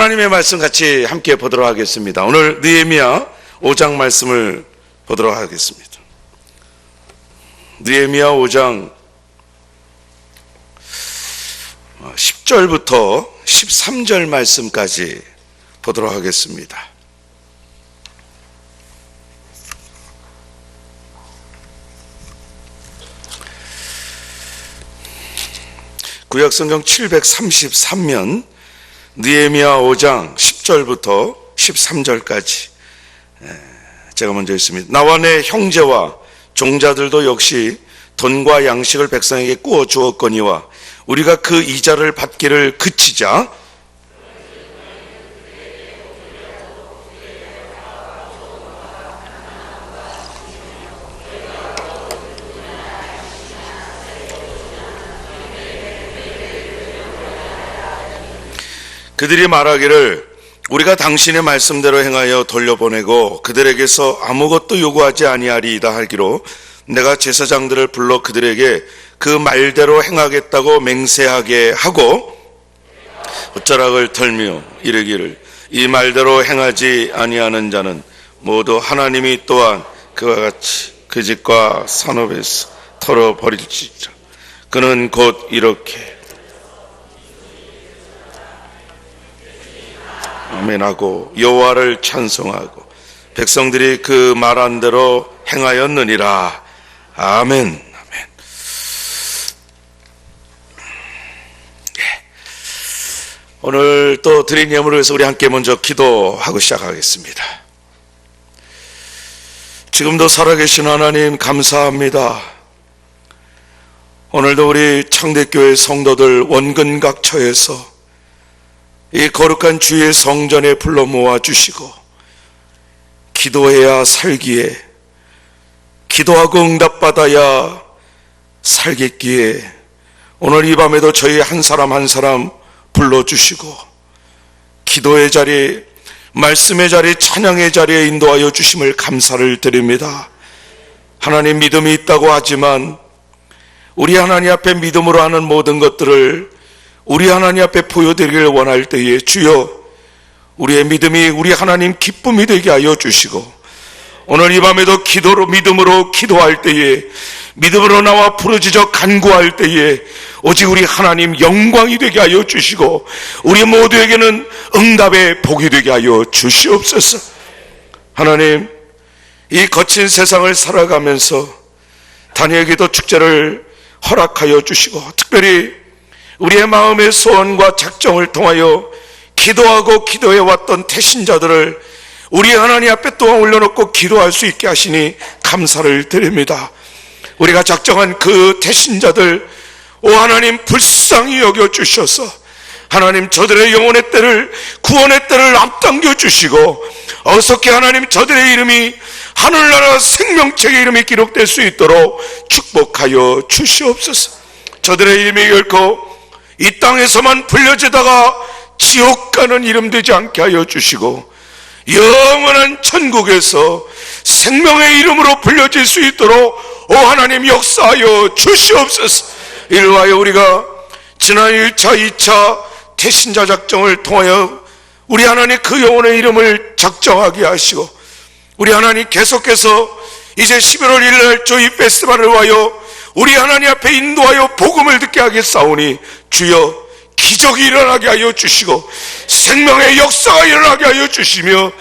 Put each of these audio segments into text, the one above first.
하나님의 말씀 같이 함께 보도록 하겠습니다. 오늘 느헤미야 5장 말씀을 보도록 하겠습니다. 느헤미야 5장 10절부터 13절 말씀까지 보도록 하겠습니다. 구약성경 733면 느헤미야 5장 10절부터 13절까지 제가 먼저 읽습니다. 나와 내 형제와 종자들도 역시 돈과 양식을 백성에게 꾸어 주었거니와 우리가 그 이자를 받기를 그치자 그들이 말하기를 우리가 당신의 말씀대로 행하여 돌려보내고 그들에게서 아무것도 요구하지 아니하리이다 하기로 내가 제사장들을 불러 그들에게 그 말대로 행하겠다고 맹세하게 하고 붓자락을 털며 이르기를 이 말대로 행하지 아니하는 자는 모두 하나님이 또한 그와 같이 그 집과 산업에서 털어버릴지라. 그는 곧 이렇게 아멘하고 여호와를 찬송하고 백성들이 그 말한 대로 행하였느니라. 아멘. 아멘. 오늘 또 드린 예물을 위해서 우리 함께 먼저 기도하고 시작하겠습니다. 지금도 살아계신 하나님 감사합니다. 오늘도 우리 창대교회 성도들 원근각처에서 이 거룩한 주의 성전에 불러 모아주시고 기도해야 살기에 기도하고 응답받아야 살겠기에 오늘 이 밤에도 저희 한 사람 한 사람 불러주시고 기도의 자리, 말씀의 자리, 찬양의 자리에 인도하여 주심을 감사를 드립니다. 하나님 믿음이 있다고 하지만 우리 하나님 앞에 믿음으로 하는 모든 것들을 우리 하나님 앞에 보여드리길 원할 때에 주여 우리의 믿음이 우리 하나님 기쁨이 되게 하여 주시고 오늘 이 밤에도 기도로 믿음으로 기도할 때에 믿음으로 나와 부르짖어 간구할 때에 오직 우리 하나님 영광이 되게 하여 주시고 우리 모두에게는 응답의 복이 되게 하여 주시옵소서. 하나님 이 거친 세상을 살아가면서 다니엘 기도 축제를 허락하여 주시고 특별히 우리의 마음의 소원과 작정을 통하여 기도하고 기도해왔던 태신자들을 우리 하나님 앞에 또한 올려놓고 기도할 수 있게 하시니 감사를 드립니다. 우리가 작정한 그 태신자들 오 하나님 불쌍히 여겨주셔서 하나님 저들의 영혼의 때를 구원의 때를 앞당겨 주시고 어떻게 하나님 저들의 이름이 하늘나라 생명책의 이름이 기록될 수 있도록 축복하여 주시옵소서. 저들의 이름이 결코 이 땅에서만 불려지다가 지옥 가는 이름 되지 않게 하여 주시고 영원한 천국에서 생명의 이름으로 불려질 수 있도록 오 하나님 역사하여 주시옵소서. 이를 위하여 우리가 지난 1차 2차 태신자 작정을 통하여 우리 하나님 그 영혼의 이름을 작정하게 하시고 우리 하나님 계속해서 이제 11월 1일 저희 페스티벌을 위하여 우리 하나님 앞에 인도하여 복음을 듣게 하겠사오니 주여 기적이 일어나게 하여 주시고 생명의 역사가 일어나게 하여 주시며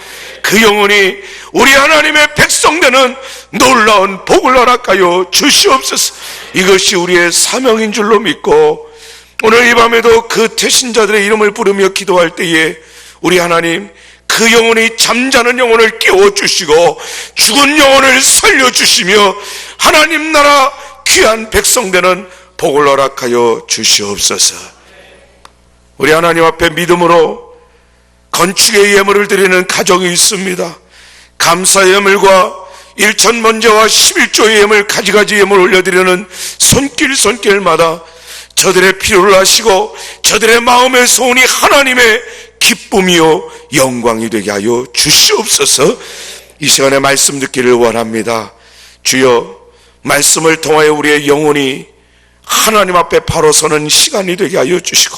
그 영혼이 우리 하나님의 백성되는 놀라운 복을 허락하여 주시옵소서. 이것이 우리의 사명인 줄로 믿고 오늘 이 밤에도 그 태신자들의 이름을 부르며 기도할 때에 우리 하나님 그 영혼이 잠자는 영혼을 깨워주시고 죽은 영혼을 살려주시며 하나님 나라 귀한 백성되는 복을 허락하여 주시옵소서. 우리 하나님 앞에 믿음으로 건축의 예물을 드리는 가정이 있습니다. 감사 예물과 일천번제와 11조의 예물 가지가지 예물 올려드리는 손길마다 저들의 필요를 아시고 저들의 마음의 소원이 하나님의 기쁨이요 영광이 되게 하여 주시옵소서. 이 시간에 말씀 듣기를 원합니다. 주여 말씀을 통하여 우리의 영혼이 하나님 앞에 바로 서는 시간이 되게 하여 주시고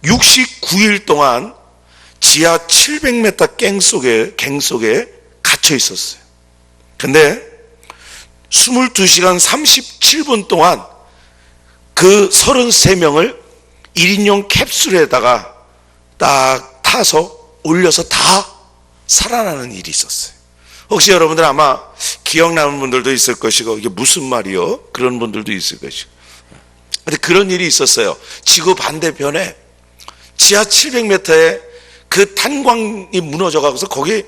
69일 동안 지하 700m 갱 속에 갇혀 있었어요. 근데 22시간 37분 동안 그 33명을 1인용 캡슐에다가 딱 타서 올려서 다 살아나는 일이 있었어요. 혹시 여러분들 아마 기억나는 분들도 있을 것이고, 이게 무슨 말이요? 그런 분들도 있을 것이고. 근데 그런 일이 있었어요. 지구 반대편에 지하 700m에 그 탄광이 무너져가고서 거기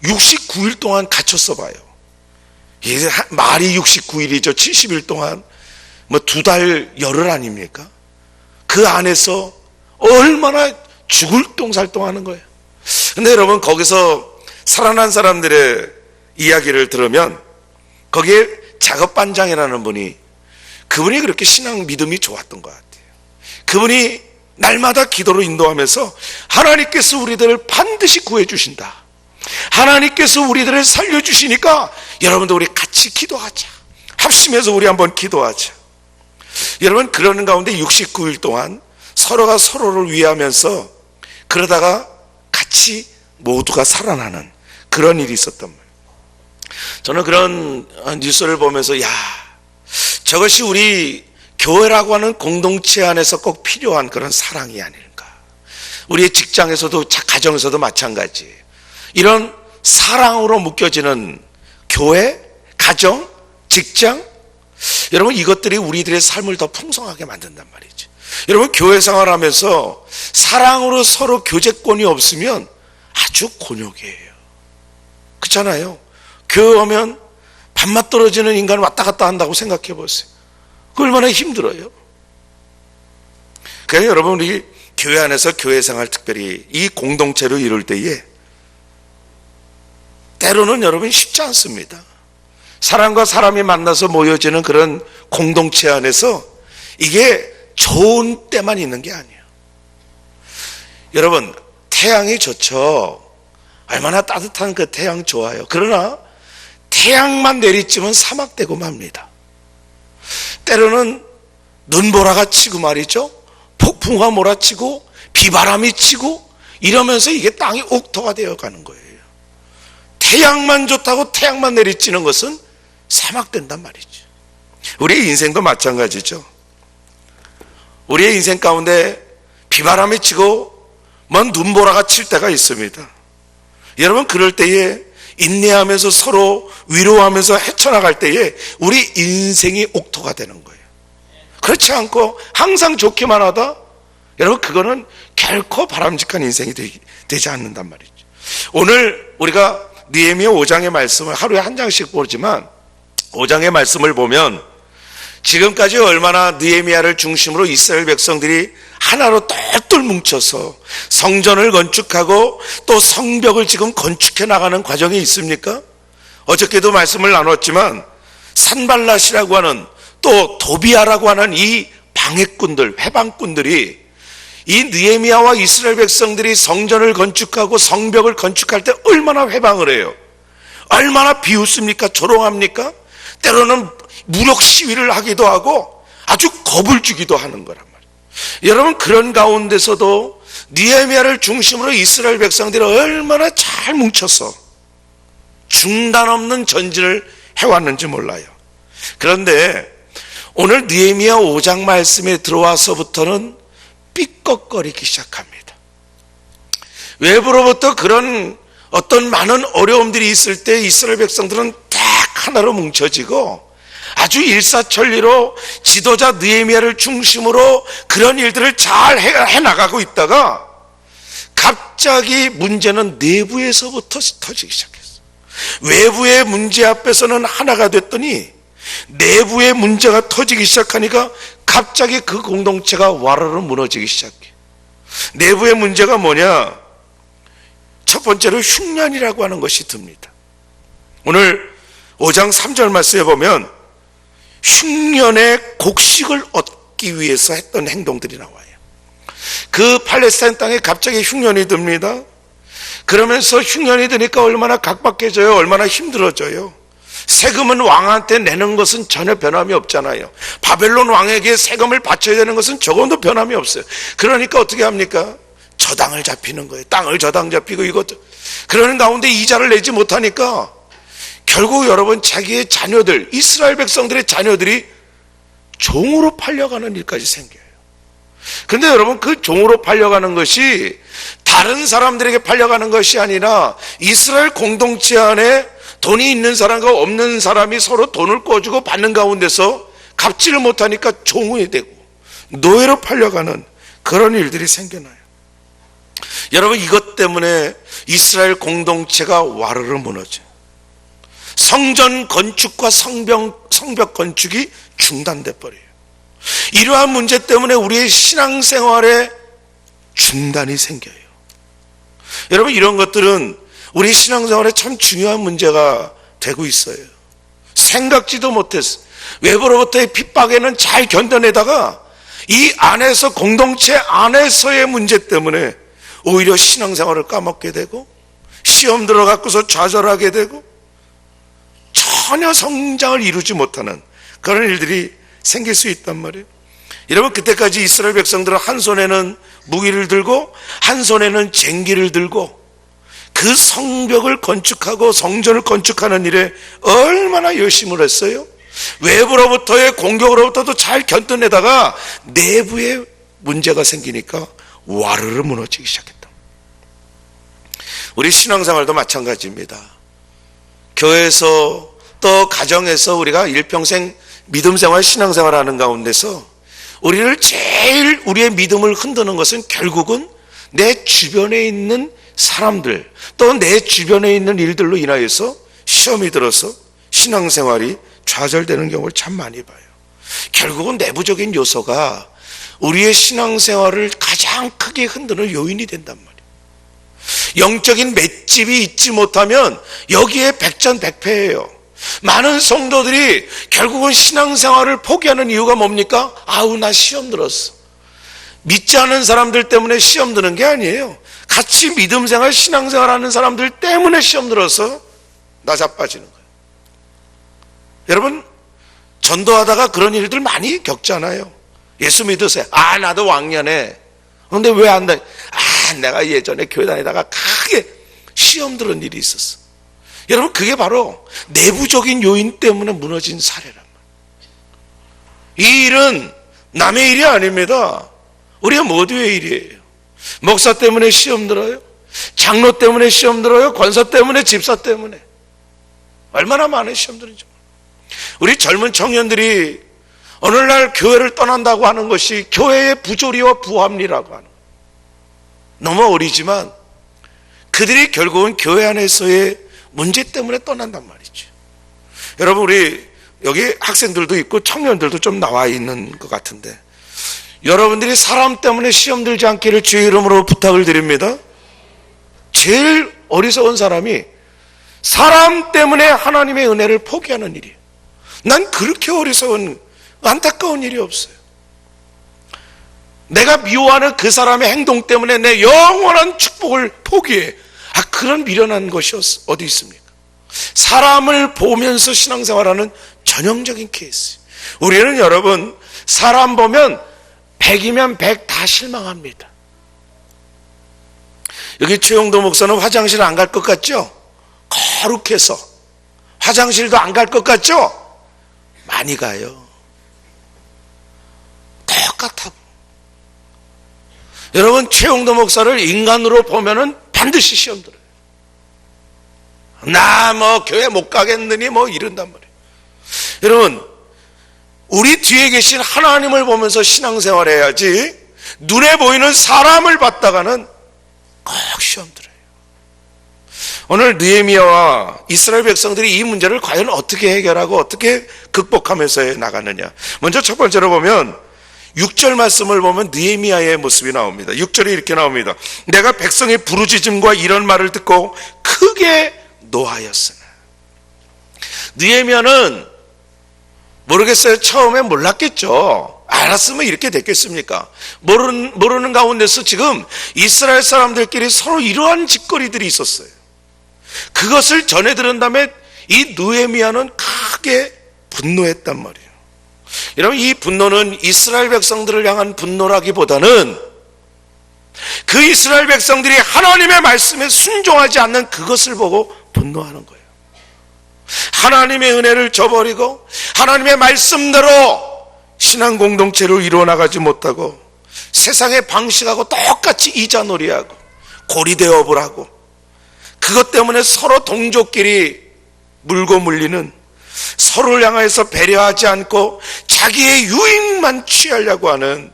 69일 동안 갇혔어 봐요. 이게 말이 69일이죠. 70일 동안 뭐 2달 열흘 아닙니까? 그 안에서 얼마나 죽을 똥살똥 하는 거예요. 근데 여러분, 거기서 살아난 사람들의 이야기를 들으면 거기에 작업반장이라는 분이, 그분이 그렇게 신앙 믿음이 좋았던 것 같아요. 그분이 날마다 기도로 인도하면서 하나님께서 우리들을 반드시 구해주신다, 하나님께서 우리들을 살려주시니까 여러분도 우리 같이 기도하자, 합심해서 우리 한번 기도하자. 여러분, 그러는 가운데 69일 동안 서로가 서로를 위하면서 그러다가 같이 모두가 살아나는 그런 일이 있었단 말이에요. 저는 그런 뉴스를 보면서, 야, 저것이 우리 교회라고 하는 공동체 안에서 꼭 필요한 그런 사랑이 아닐까. 우리의 직장에서도, 가정에서도 마찬가지. 이런 사랑으로 묶여지는 교회, 가정, 직장, 여러분, 이것들이 우리들의 삶을 더 풍성하게 만든단 말이죠. 여러분, 교회 생활하면서 사랑으로 서로 교제권이 없으면 아주 곤욕이에요. 그렇잖아요. 교회 오면 밥맛 떨어지는 인간 왔다 갔다 한다고 생각해 보세요. 그 얼마나 힘들어요. 그래서 여러분, 우리 교회 안에서 교회 생활, 특별히 이 공동체로 이룰 때에 때로는 여러분 쉽지 않습니다. 사람과 사람이 만나서 모여지는 그런 공동체 안에서 이게 좋은 때만 있는 게 아니에요. 여러분, 태양이 좋죠. 얼마나 따뜻한 그 태양 좋아요. 그러나 태양만 내리쬐면 사막되고 맙니다. 때로는 눈보라가 치고 말이죠, 폭풍과 몰아치고 비바람이 치고 이러면서 이게 땅이 옥토가 되어가는 거예요. 태양만 좋다고 태양만 내리쬐는 것은 사막된단 말이죠. 우리의 인생도 마찬가지죠. 우리의 인생 가운데 비바람이 치고 먼 눈보라가 칠 때가 있습니다. 여러분, 그럴 때에 인내하면서 서로 위로하면서 헤쳐나갈 때에 우리 인생이 옥토가 되는 거예요. 그렇지 않고 항상 좋기만 하다, 여러분, 그거는 결코 바람직한 인생이 되지 않는단 말이죠. 오늘 우리가 느헤미야 5장의 말씀을 하루에 한 장씩 보지만 5장의 말씀을 보면 지금까지 얼마나 느헤미야를 중심으로 이스라엘 백성들이 하나로 똘똘 뭉쳐서 성전을 건축하고 또 성벽을 지금 건축해 나가는 과정이 있습니까? 어저께도 말씀을 나눴지만 산발랏이라고 하는, 또 도비아라고 하는 이 방해꾼들, 회방꾼들이 이 느헤미야와 이스라엘 백성들이 성전을 건축하고 성벽을 건축할 때 얼마나 회방을 해요. 얼마나 비웃습니까? 조롱합니까? 때로는 무력 시위를 하기도 하고 아주 겁을 주기도 하는 거란 말이에요. 여러분, 그런 가운데서도 느헤미야를 중심으로 이스라엘 백성들이 얼마나 잘 뭉쳐서 중단 없는 전진을 해왔는지 몰라요. 그런데 오늘 느헤미야 5장 말씀에 들어와서부터는 삐걱거리기 시작합니다. 외부로부터 그런 어떤 많은 어려움들이 있을 때 이스라엘 백성들은 딱 하나로 뭉쳐지고 아주 일사천리로 지도자 느헤미야를 중심으로 그런 일들을 잘 해나가고 있다가 갑자기 문제는 내부에서부터 터지기 시작했어요. 외부의 문제 앞에서는 하나가 됐더니 내부의 문제가 터지기 시작하니까 갑자기 그 공동체가 와르르 무너지기 시작해. 내부의 문제가 뭐냐? 첫 번째로 흉년이라고 하는 것이 듭니다. 오늘 5장 3절 말씀에 보면 흉년의 곡식을 얻기 위해서 했던 행동들이 나와요. 그 팔레스타인 땅에 갑자기 흉년이 듭니다. 그러면서 흉년이 드니까 얼마나 각박해져요. 얼마나 힘들어져요. 세금은 왕한테 내는 것은 전혀 변함이 없잖아요. 바벨론 왕에게 세금을 바쳐야 되는 것은 조금도 변함이 없어요. 그러니까 어떻게 합니까? 저당을 잡히는 거예요. 땅을 저당 잡히고 이것도. 그러는 가운데 이자를 내지 못하니까 결국 여러분 자기의 자녀들, 이스라엘 백성들의 자녀들이 종으로 팔려가는 일까지 생겨요. 그런데 여러분 그 종으로 팔려가는 것이 다른 사람들에게 팔려가는 것이 아니라 이스라엘 공동체 안에 돈이 있는 사람과 없는 사람이 서로 돈을 꿔주고 받는 가운데서 갚지를 못하니까 종이 되고 노예로 팔려가는 그런 일들이 생겨나요. 여러분 이것 때문에 이스라엘 공동체가 와르르 무너져요. 성전 건축과 성벽 건축이 중단돼 버려요. 이러한 문제 때문에 우리의 신앙생활에 중단이 생겨요. 여러분 이런 것들은 우리 신앙생활에 참 중요한 문제가 되고 있어요. 생각지도 못했어. 외부로부터의 핍박에는 잘 견뎌내다가 이 안에서 공동체 안에서의 문제 때문에 오히려 신앙생활을 까먹게 되고 시험 들어갖고서 좌절하게 되고 전혀 성장을 이루지 못하는 그런 일들이 생길 수 있단 말이에요. 여러분 그때까지 이스라엘 백성들은 한 손에는 무기를 들고 한 손에는 쟁기를 들고 그 성벽을 건축하고 성전을 건축하는 일에 얼마나 열심을 했어요. 외부로부터의 공격으로부터도 잘 견뎌내다가 내부에 문제가 생기니까 와르르 무너지기 시작했다. 우리 신앙생활도 마찬가지입니다. 교회에서 또 가정에서 우리가 일평생 믿음생활 신앙생활 하는 가운데서 우리를 제일 우리의 믿음을 흔드는 것은 결국은 내 주변에 있는 사람들 또 내 주변에 있는 일들로 인하여서 시험이 들어서 신앙생활이 좌절되는 경우를 참 많이 봐요. 결국은 내부적인 요소가 우리의 신앙생활을 가장 크게 흔드는 요인이 된단 말이에요. 영적인 맷집이 있지 못하면 여기에 백전백패예요. 많은 성도들이 결국은 신앙생활을 포기하는 이유가 뭡니까? 아우 나 시험 들었어. 믿지 않은 사람들 때문에 시험 드는 게 아니에요. 같이 믿음생활 신앙생활 하는 사람들 때문에 시험 들어서 나 자빠지는 거예요. 여러분 전도하다가 그런 일들 많이 겪잖아요. 예수 믿으세요. 아 나도 왕년에 근데 왜 안 돼? 아 내가 예전에 교회 다니다가 크게 시험 들은 일이 있었어. 여러분 그게 바로 내부적인 요인 때문에 무너진 사례란 말이에요. 이 일은 남의 일이 아닙니다. 우리가 모두의 일이에요. 목사 때문에 시험 들어요. 장로 때문에 시험 들어요. 권사 때문에, 집사 때문에. 얼마나 많은 시험 들은지. 우리 젊은 청년들이 오늘날 교회를 떠난다고 하는 것이 교회의 부조리와 부합리라고 하는 거예요. 너무 어리지만 그들이 결국은 교회 안에서의 문제 때문에 떠난단 말이죠. 여러분 우리 여기 학생들도 있고 청년들도 좀 나와 있는 것 같은데 여러분들이 사람 때문에 시험 들지 않기를 주의 이름으로 부탁을 드립니다. 제일 어리석은 사람이 사람 때문에 하나님의 은혜를 포기하는 일이에요. 난 그렇게 어리석은 안타까운 일이 없어요. 내가 미워하는 그 사람의 행동 때문에 내 영원한 축복을 포기해. 그런 미련한 것이 어디 있습니까? 사람을 보면서 신앙생활하는 전형적인 케이스. 우리는 여러분 사람 보면 100이면 100 다 실망합니다. 여기 최용도 목사는 화장실 안 갈 것 같죠? 거룩해서 화장실도 안 갈 것 같죠? 많이 가요. 똑같아요. 여러분 최용도 목사를 인간으로 보면은 반드시 시험 들어요. 나 뭐 교회 못 가겠느니 뭐 이런단 말이에요. 여러분 우리 뒤에 계신 하나님을 보면서 신앙생활 해야지 눈에 보이는 사람을 봤다가는 꼭 시험 들어요. 오늘 느헤미야와 이스라엘 백성들이 이 문제를 과연 어떻게 해결하고 어떻게 극복하면서 나가느냐. 먼저 첫 번째로 보면 6절 말씀을 보면 느헤미야의 모습이 나옵니다. 6절에 이렇게 나옵니다. 내가 백성의 부르짖음과 이런 말을 듣고 크게 노하였으나. 느헤미야는 모르겠어요. 처음에 몰랐겠죠. 알았으면 이렇게 됐겠습니까? 모르는 가운데서 지금 이스라엘 사람들끼리 서로 이러한 짓거리들이 있었어요. 그것을 전해 들은 다음에 이 느헤미야는 크게 분노했단 말이에요. 여러분, 이 분노는 이스라엘 백성들을 향한 분노라기보다는 그 이스라엘 백성들이 하나님의 말씀에 순종하지 않는 그것을 보고 분노하는 거예요. 하나님의 은혜를 저버리고 하나님의 말씀대로 신앙 공동체를 이루어나가지 못하고 세상의 방식하고 똑같이 이자놀이하고 고리대업을 하고 그것 때문에 서로 동족끼리 물고 물리는, 서로를 향해서 배려하지 않고 자기의 유익만 취하려고 하는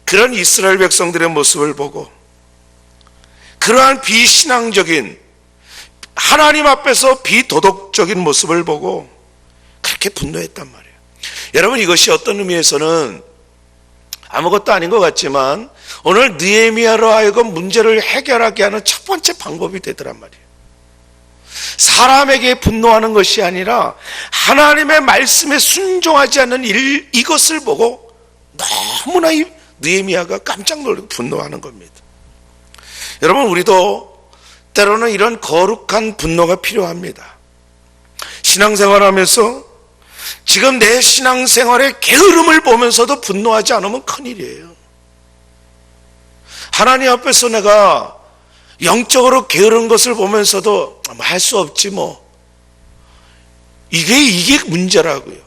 그런 이스라엘 백성들의 모습을 보고 그러한 비신앙적인, 하나님 앞에서 비도덕적인 모습을 보고 그렇게 분노했단 말이에요. 여러분, 이것이 어떤 의미에서는 아무것도 아닌 것 같지만 오늘 느헤미야로 하여금 문제를 해결하게 하는 첫 번째 방법이 되더란 말이에요. 사람에게 분노하는 것이 아니라 하나님의 말씀에 순종하지 않는 이것을 보고 너무나 이 느헤미야가 깜짝 놀라고 분노하는 겁니다. 여러분, 우리도 때로는 이런 거룩한 분노가 필요합니다. 신앙생활하면서 지금 내 신앙생활의 게으름을 보면서도 분노하지 않으면 큰일이에요. 하나님 앞에서 내가 영적으로 게으른 것을 보면서도 할 수 없지 뭐, 이게 문제라고요.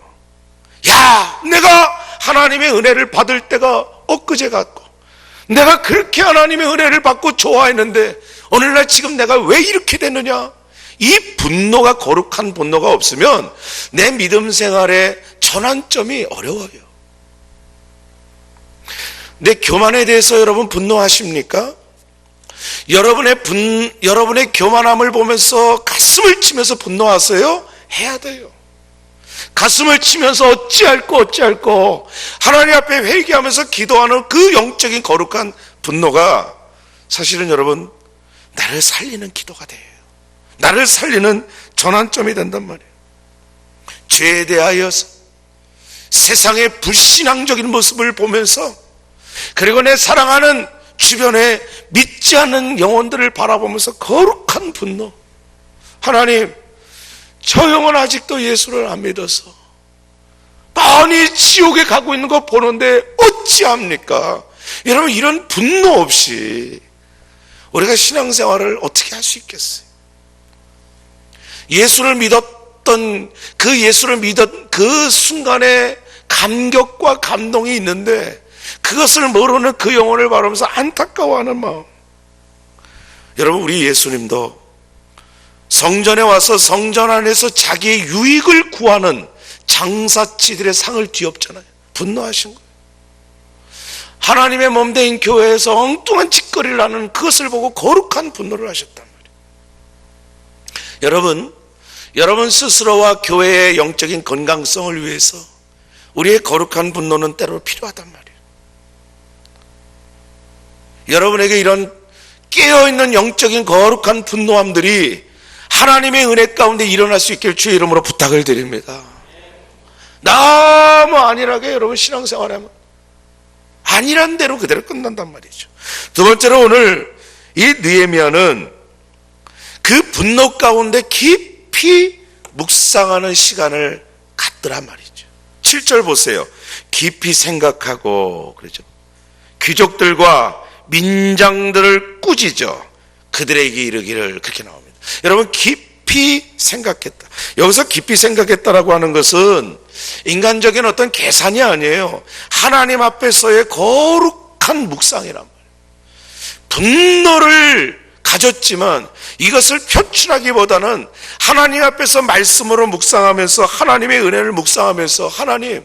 야, 내가 하나님의 은혜를 받을 때가 엊그제 같고 내가 그렇게 하나님의 은혜를 받고 좋아했는데 오늘날 지금 내가 왜 이렇게 됐느냐, 이 분노가, 거룩한 분노가 없으면 내 믿음 생활의 전환점이 어려워요. 내 교만에 대해서 여러분 분노하십니까? 여러분의 교만함을 보면서 가슴을 치면서 분노하세요? 해야 돼요. 가슴을 치면서 어찌할꼬 하나님 앞에 회개하면서 기도하는 그 영적인 거룩한 분노가 사실은 여러분 나를 살리는 기도가 돼요. 나를 살리는 전환점이 된단 말이에요. 죄에 대하여서 세상의 불신앙적인 모습을 보면서, 그리고 내 사랑하는 주변에 믿지 않는 영혼들을 바라보면서 거룩한 분노. 하나님, 저 영혼 아직도 예수를 안 믿어서 뻔히 지옥에 가고 있는 거 보는데 어찌합니까? 여러분, 이런 분노 없이 우리가 신앙생활을 어떻게 할 수 있겠어요? 예수를 믿었던 그 순간에 감격과 감동이 있는데 그것을 모르는 그 영혼을 바라보면서 안타까워하는 마음. 여러분, 우리 예수님도 성전에 와서 성전 안에서 자기의 유익을 구하는 장사치들의 상을 뒤엎잖아요. 분노하신 거예요. 하나님의 몸된 교회에서 엉뚱한 짓거리를 하는 그것을 보고 거룩한 분노를 하셨단 말이에요. 여러분 스스로와 교회의 영적인 건강성을 위해서 우리의 거룩한 분노는 때로 필요하단 말이에요. 여러분에게 이런 깨어있는 영적인 거룩한 분노함들이 하나님의 은혜 가운데 일어날 수 있길 주의 이름으로 부탁을 드립니다. 너무 안일하게 여러분 신앙생활하면 아니란 대로 그대로 끝난단 말이죠. 두 번째로 오늘 이 느헤미야는 그 분노 가운데 깊이 묵상하는 시간을 갖더란 말이죠. 7절 보세요. 깊이 생각하고, 그러죠. 귀족들과 민장들을 꾸짖어 그들에게 이르기를, 그렇게 나옵니다. 여러분, 깊이 생각했다. 여기서 깊이 생각했다라고 하는 것은 인간적인 어떤 계산이 아니에요. 하나님 앞에서의 거룩한 묵상이란 말이에요. 분노를 가졌지만 이것을 표출하기보다는 하나님 앞에서 말씀으로 묵상하면서, 하나님의 은혜를 묵상하면서, 하나님,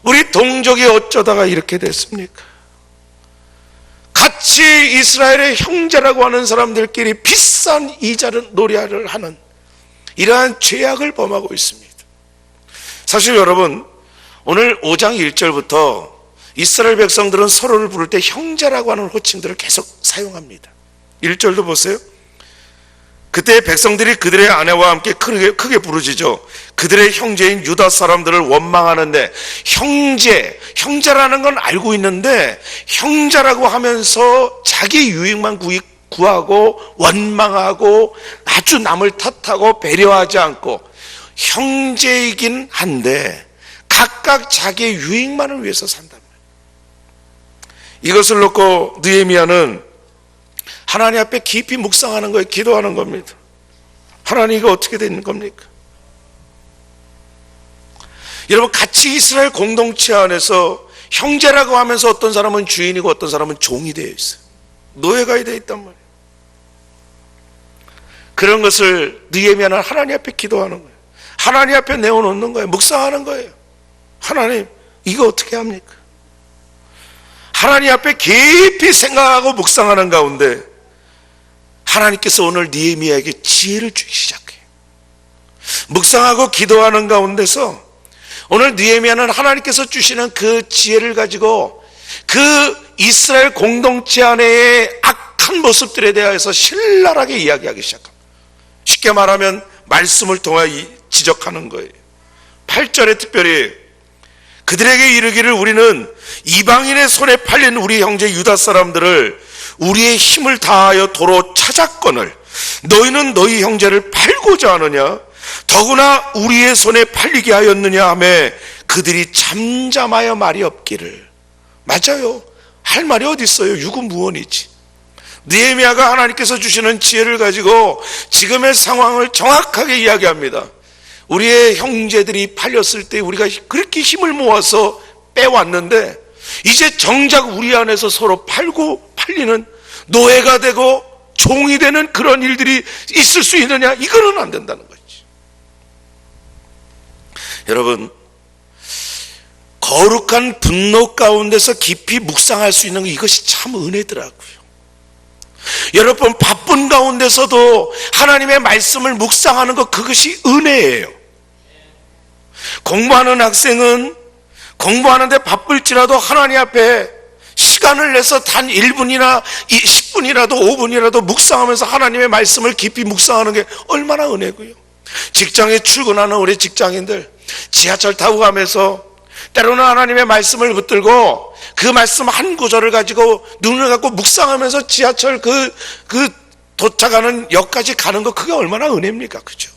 우리 동족이 어쩌다가 이렇게 됐습니까? 같이 이스라엘의 형제라고 하는 사람들끼리 비싼 이자를 노래를 하는 이러한 죄악을 범하고 있습니다. 사실 여러분, 오늘 5장 1절부터 이스라엘 백성들은 서로를 부를 때 형제라고 하는 호칭들을 계속 사용합니다. 1절도 보세요. 그때 백성들이 그들의 아내와 함께 크게 부르짖어 그들의 형제인 유다 사람들을 원망하는데, 형제라는 건 알고 있는데 형제라고 하면서 자기 유익만 구하고 원망하고 아주 남을 탓하고 배려하지 않고 형제이긴 한데 각각 자기의 유익만을 위해서 산단 말이에요. 이것을 놓고 느헤미야는 하나님 앞에 깊이 묵상하는 거예요. 기도하는 겁니다. 하나님, 이거 어떻게 되는 겁니까? 여러분, 같이 이스라엘 공동체 안에서 형제라고 하면서 어떤 사람은 주인이고 어떤 사람은 종이 되어 있어요. 노예가 되어 있단 말이에요. 그런 것을 느헤미야는 하나님 앞에 기도하는 거예요. 하나님 앞에 내어놓는 거예요. 묵상하는 거예요. 하나님, 이거 어떻게 합니까? 하나님 앞에 깊이 생각하고 묵상하는 가운데 하나님께서 오늘 느헤미야에게 지혜를 주기 시작해요. 묵상하고 기도하는 가운데서 오늘 느헤미야는 하나님께서 주시는 그 지혜를 가지고 그 이스라엘 공동체 안에의 악한 모습들에 대해서 신랄하게 이야기하기 시작합니다. 쉽게 말하면 말씀을 통하여 지적하는 거예요. 8절에 특별히 그들에게 이르기를 우리는 이방인의 손에 팔린 우리 형제 유다 사람들을 우리의 힘을 다하여 도로 찾았거늘 너희는 너희 형제를 팔고자 하느냐? 더구나 우리의 손에 팔리게 하였느냐 하며 그들이 잠잠하여 말이 없기를. 맞아요. 할 말이 어디 있어요? 유구무원이지. 느헤미야가 하나님께서 주시는 지혜를 가지고 지금의 상황을 정확하게 이야기합니다. 우리의 형제들이 팔렸을 때 우리가 그렇게 힘을 모아서 빼왔는데 이제 정작 우리 안에서 서로 팔고 팔리는 노예가 되고 종이 되는 그런 일들이 있을 수 있느냐? 이거는 안 된다는 거지. 여러분, 거룩한 분노 가운데서 깊이 묵상할 수 있는 것, 이것이 참 은혜더라고요. 여러분, 바쁜 가운데서도 하나님의 말씀을 묵상하는 것, 그것이 은혜예요. 공부하는 학생은 공부하는데 바쁠지라도 하나님 앞에 시간을 내서 단 1분이나 10분이라도 5분이라도 묵상하면서 하나님의 말씀을 깊이 묵상하는 게 얼마나 은혜고요. 직장에 출근하는 우리 직장인들 지하철 타고 가면서 때로는 하나님의 말씀을 붙들고 그 말씀 한 구절을 가지고 눈을 감고 묵상하면서 지하철 그 도착하는 역까지 가는 거, 그게 얼마나 은혜입니까? 그죠?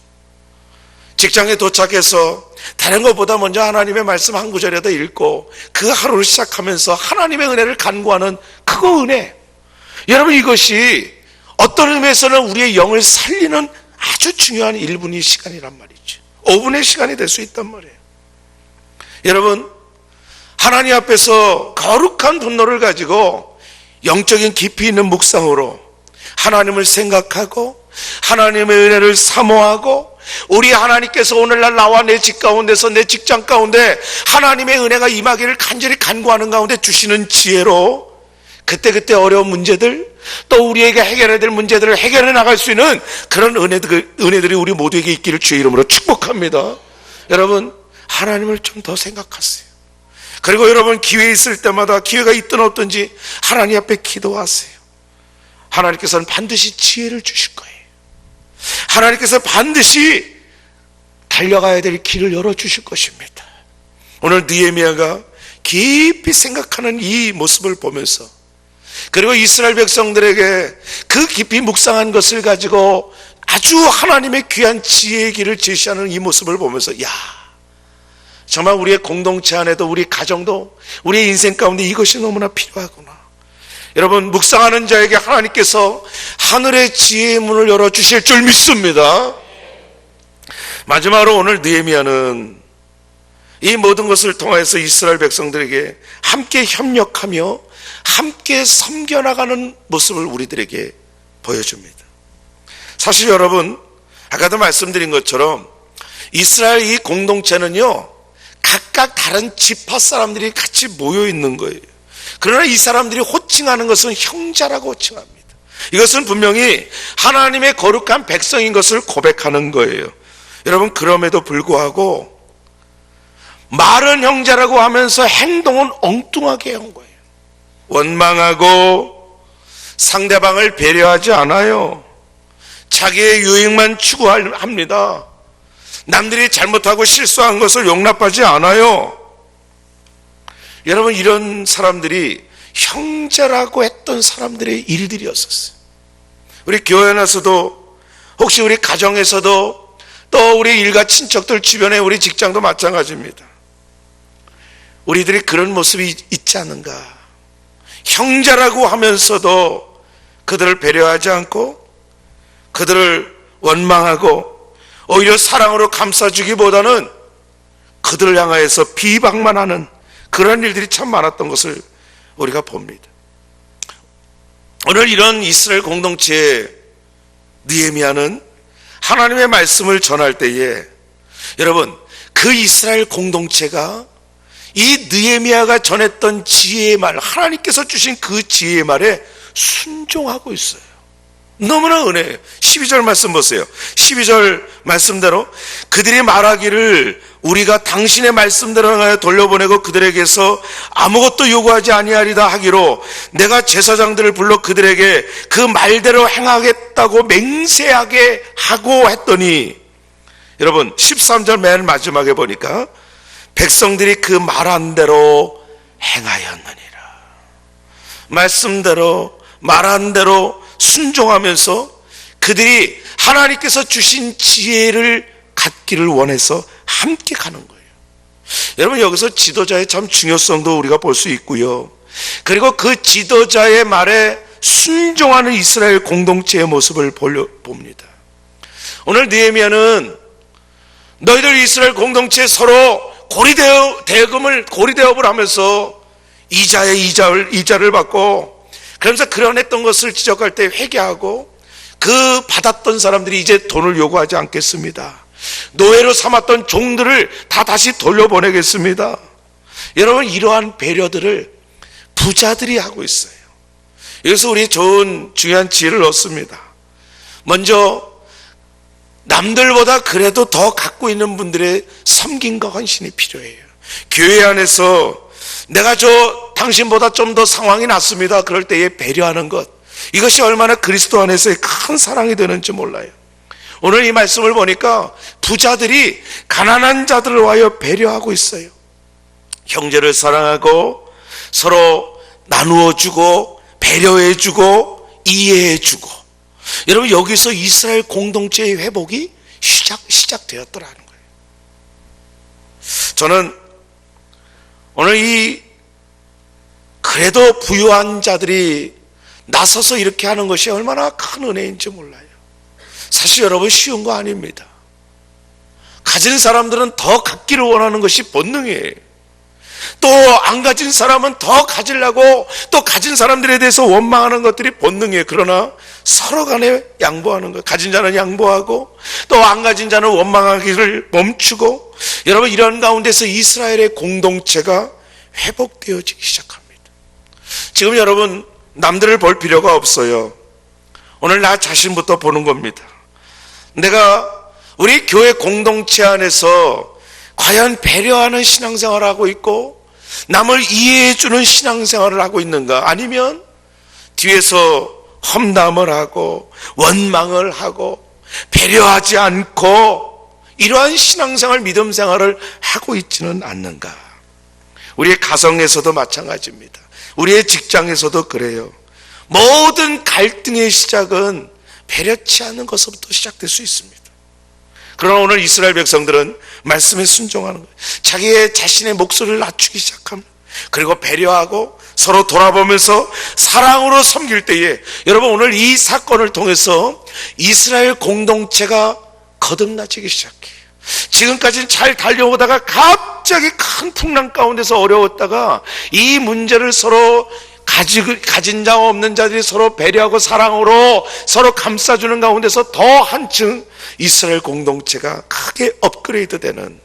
직장에 도착해서 다른 것보다 먼저 하나님의 말씀 한 구절이라도 읽고 그 하루를 시작하면서 하나님의 은혜를 간구하는 그거 은혜. 여러분, 이것이 어떤 의미에서는 우리의 영을 살리는 아주 중요한 1분의 시간이란 말이죠. 5분의 시간이 될 수 있단 말이에요. 여러분, 하나님 앞에서 거룩한 분노를 가지고 영적인 깊이 있는 묵상으로 하나님을 생각하고 하나님의 은혜를 사모하고 우리 하나님께서 오늘날 나와 내 집 가운데서 내 직장 가운데 하나님의 은혜가 임하기를 간절히 간구하는 가운데 주시는 지혜로 그때그때 어려운 문제들, 또 우리에게 해결해야 될 문제들을 해결해 나갈 수 있는 그런 은혜들이 우리 모두에게 있기를 주의 이름으로 축복합니다. 여러분, 하나님을 좀 더 생각하세요. 그리고 여러분, 기회 있을 때마다 기회가 있든 없든지 하나님 앞에 기도하세요. 하나님께서는 반드시 지혜를 주실 거예요. 하나님께서 반드시 달려가야 될 길을 열어주실 것입니다. 오늘 느헤미야가 깊이 생각하는 이 모습을 보면서, 그리고 이스라엘 백성들에게 그 깊이 묵상한 것을 가지고 아주 하나님의 귀한 지혜의 길을 제시하는 이 모습을 보면서, 야, 정말 우리의 공동체 안에도 우리 가정도 우리의 인생 가운데 이것이 너무나 필요하구나. 여러분, 묵상하는 자에게 하나님께서 하늘의 지혜의 문을 열어주실 줄 믿습니다. 마지막으로 오늘 느헤미야는 이 모든 것을 통해서 이스라엘 백성들에게 함께 협력하며 함께 섬겨나가는 모습을 우리들에게 보여줍니다. 사실 여러분, 아까도 말씀드린 것처럼 이스라엘 이 공동체는요, 각각 다른 지파 사람들이 같이 모여 있는 거예요. 그러나 이 사람들이 호칭하는 것은 형제라고 호칭합니다. 이것은 분명히 하나님의 거룩한 백성인 것을 고백하는 거예요. 여러분, 그럼에도 불구하고 말은 형제라고 하면서 행동은 엉뚱하게 한 거예요. 원망하고 상대방을 배려하지 않아요. 자기의 유익만 추구합니다. 남들이 잘못하고 실수한 것을 용납하지 않아요. 여러분, 이런 사람들이 형제라고 했던 사람들의 일들이었었어요. 우리 교회 안에서도, 혹시 우리 가정에서도 또 우리 일가 친척들 주변에 우리 직장도 마찬가지입니다. 우리들이 그런 모습이 있지 않은가? 형제라고 하면서도 그들을 배려하지 않고 그들을 원망하고 오히려 사랑으로 감싸주기보다는 그들을 향하여서 비방만 하는 그런 일들이 참 많았던 것을 우리가 봅니다. 오늘 이런 이스라엘 공동체의 느헤미야는 하나님의 말씀을 전할 때에 여러분 그 이스라엘 공동체가 이 느헤미야가 전했던 지혜의 말, 하나님께서 주신 그 지혜의 말에 순종하고 있어요. 너무나 은혜예요. 12절 말씀 보세요. 12절 말씀대로 그들이 말하기를 우리가 당신의 말씀대로 하여 돌려보내고 그들에게서 아무것도 요구하지 아니하리다 하기로 내가 제사장들을 불러 그들에게 그 말대로 행하겠다고 맹세하게 하고 했더니 여러분 13절 맨 마지막에 보니까 백성들이 그 말한 대로 행하였느니라. 말씀대로 말한 대로 순종하면서 그들이 하나님께서 주신 지혜를 갖기를 원해서 함께 가는 거예요. 여러분 여기서 지도자의 참 중요성도 우리가 볼 수 있고요. 그리고 그 지도자의 말에 순종하는 이스라엘 공동체의 모습을 봅니다. 오늘 느헤미야는 너희들 이스라엘 공동체 서로 고리대업을 하면서 이자를 받고 그러면서 그런 했던 것을 지적할 때 회개하고 그 받았던 사람들이 이제 돈을 요구하지 않겠습니다. 노예로 삼았던 종들을 다 다시 돌려보내겠습니다. 여러분 이러한 배려들을 부자들이 하고 있어요. 여기서 우리 좋은 중요한 지혜를 얻습니다. 먼저 남들보다 그래도 더 갖고 있는 분들의 섬김과 헌신이 필요해요. 교회 안에서 내가 당신보다 좀 더 상황이 낫습니다. 그럴 때에 배려하는 것, 이것이 얼마나 그리스도 안에서의 큰 사랑이 되는지 몰라요. 오늘 이 말씀을 보니까 부자들이 가난한 자들을 위하여 배려하고 있어요. 형제를 사랑하고 서로 나누어주고 배려해주고 이해해주고. 여러분 여기서 이스라엘 공동체의 회복이 시작되었더라는 거예요. 저는 오늘 그래도 부유한 자들이 나서서 이렇게 하는 것이 얼마나 큰 은혜인지 몰라요. 사실 여러분 쉬운 거 아닙니다. 가진 사람들은 더 갖기를 원하는 것이 본능이에요. 또 안 가진 사람은 더 가지려고 또 가진 사람들에 대해서 원망하는 것들이 본능이에요. 그러나 서로 간에 양보하는 것, 가진 자는 양보하고 또 안 가진 자는 원망하기를 멈추고, 여러분 이런 가운데서 이스라엘의 공동체가 회복되어지기 시작합니다. 지금 여러분 남들을 볼 필요가 없어요. 오늘 나 자신부터 보는 겁니다. 내가 우리 교회 공동체 안에서 과연 배려하는 신앙생활을 하고 있고 남을 이해해주는 신앙생활을 하고 있는가? 아니면 뒤에서 험담을 하고 원망을 하고 배려하지 않고 이러한 신앙생활, 믿음생활을 하고 있지는 않는가? 우리의 가정에서도 마찬가지입니다. 우리의 직장에서도 그래요. 모든 갈등의 시작은 배려치 않는 것부터 시작될 수 있습니다. 그러나 오늘 이스라엘 백성들은 말씀에 순종하는 거예요. 자기의 자신의 목소리를 낮추기 시작합니다. 그리고 배려하고 서로 돌아보면서 사랑으로 섬길 때에, 여러분 오늘 이 사건을 통해서 이스라엘 공동체가 거듭나지기 시작해요. 지금까지는 잘 달려오다가 갑자기 큰 풍랑 가운데서 어려웠다가 이 문제를 서로 가진 자 없는 자들이 서로 배려하고 사랑으로 서로 감싸주는 가운데서 더 한층 이스라엘 공동체가 크게 업그레이드되는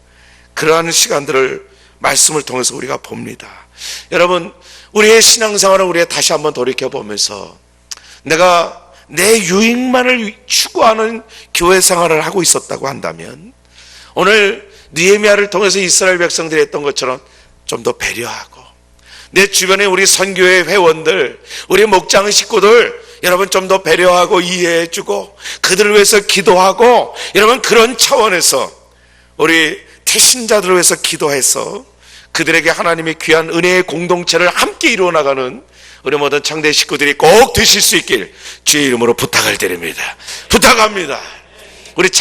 그러한 시간들을 말씀을 통해서 우리가 봅니다. 여러분 우리의 신앙생활을 우리가 다시 한번 돌이켜보면서 내가 내 유익만을 추구하는 교회 생활을 하고 있었다고 한다면 오늘 느헤미야를 통해서 이스라엘 백성들이 했던 것처럼 좀 더 배려하고 내 주변에 우리 선교회 회원들, 우리 목장 식구들 여러분 좀 더 배려하고 이해해주고 그들을 위해서 기도하고, 여러분 그런 차원에서 우리 태신자들을 위해서 기도해서 그들에게 하나님의 귀한 은혜의 공동체를 함께 이루어나가는 우리 모든 창대 식구들이 꼭 되실 수 있길 주의 이름으로 부탁을 드립니다. 부탁합니다. 우리